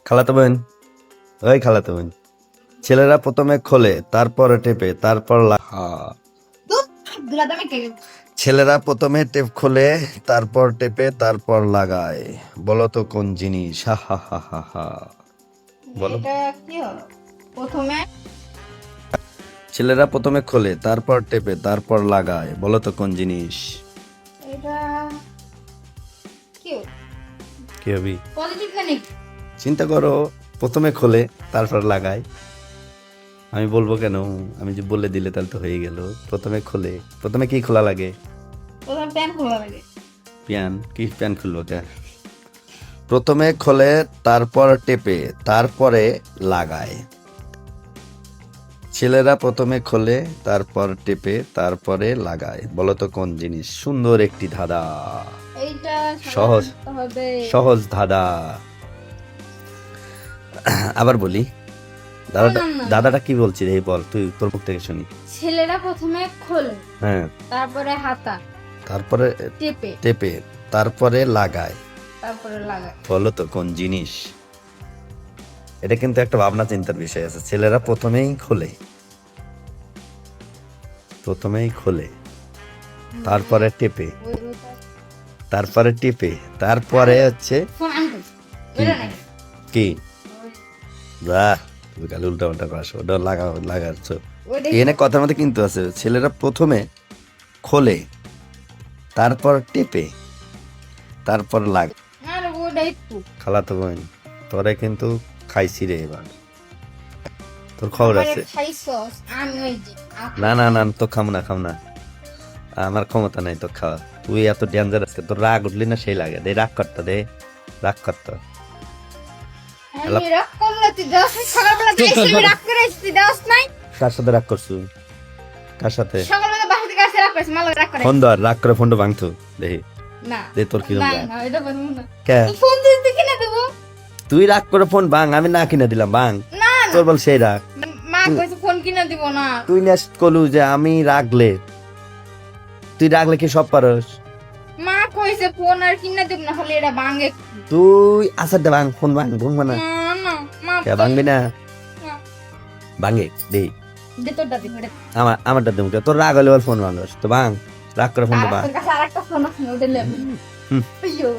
খালাতো বোন, ওই খালাতো বোন, ছেলেরা প্রথমে খোলে, তারপরে টেপে, তারপর ছেলেরা প্রথমে টেপ খোলে, তারপর টেপে, তারপর লাগায়। বলো তো কোন জিনিস? হা হা হা হা হা। বলো। এটা কি হলো? প্রথমে ছেলেরা প্রথমে খোলে, তারপর টেপে, তারপর লাগায়। বলো তো কোন জিনিস? এটা কি কি হবি? পজিটিভ না নেগেটিভ? চিন্তা করো, প্রথমে খোলে তারপর লাগায়। আমি বলবো কেন? আমি যে বলে দিলে তাহলে তো হয়ে গেল। প্রথমে খোলে, প্রথমে কি খোলা লাগে? প্রথমে প্যান খোলা লাগে। প্যান? কি প্যান খুলবো কে? প্রথমে খোলে, তারপর টেপে, তারপরে লাগায়। ছেলেরা প্রথমে খোলে, তারপর টেপে, তারপরে লাগায়। বলো তো কোন জিনিস? সুন্দর একটি ধাঁধা, এইটা সহজ। সাধারণত হবে সহজ ধাঁধা। আবার বলি, দাদাটা না, না, না। দাদাটা কি বলছি রে? বল, তুই তোর মুখ থেকে শুনি। ছেলেরা প্রথমে খোলে, হ্যাঁ, তারপরে হাতা তারপরে টেপে, টেপে, তারপরে লাগায়। তারপরে লাগায়। বলো তো কোন জিনিস? এটা কিন্তু একটা ভাবনা চিন্তার বিষয় আছে। ছেলেরা প্রথমেই খোলে, তারপরে টেপে, তারপরে টেপে, তারপরে হচ্ছে ফোন আনতে ওইটা নাই। কি? বাহ, তুমি খালি উল্টা পাল্টা করাস। ওটা লাগাচ্ছ। ওইটা এখানে কথার মধ্যে কিন্তু আছে, ছেলেরা প্রথমে খোলে, তারপর টেপে, তারপর আর ওইটা একটু খালাতো বোন, তোরে কিন্তু খাইছি রে এবার। তোর খবর আছে? খাইছস আমি ওই যে না না না, তো খাম না, আমার ক্ষমতা নাই তো খাওয়া। তুই এত ডেঞ্জারাস, তোর রাগ উঠলি না সেই লাগে। দে রাগ করতো, দে রাগ করতো। আমি রাগ করলে তুই দশ সকালবেলা যাইছি আমি রাগ করে আসছি তুই দশ নাই। কার সাথে রাগ করছু? কার সাথে? সকালবেলা বাসা থেকে আসে রাগ করেছি মাল রাগ করে ফোন ধর, রাগ করে ফোনটা ভাঙতো দেখি। না দে তোর কি না রাগ? না এটা বলবো না। কে? তুই ফোন দিতে কিনে দেবো? তুই রাগ করে ফোন ভাঙ, আমি না কিনে দিলাম ভাঙ। না তোর বল সেই রাগ। মা কইছে ফোন কিনে দিব না। তুই না কলু যে আমি রাগলে, তুই রাগলে কি সব পারস? মা কইছে ফোন আর কিনে দিব না হলে এটা ভাঙে। তুই আসারটা ভাঙ, ফোন ভাঙ, ভাঙবো না। না না মা কে ভাঙবি না? না। ভাঙে দে। দে তোরটা দি ওটা। আমারটা দেবো। তোর রাগ হলে বল ফোন ভাঙস তো ভাঙ, রাগ করে ফোনটা ভাঙ। আর তোর কাছে আরেকটা ফোন আছে ওটা লে। হুম। আইয়ো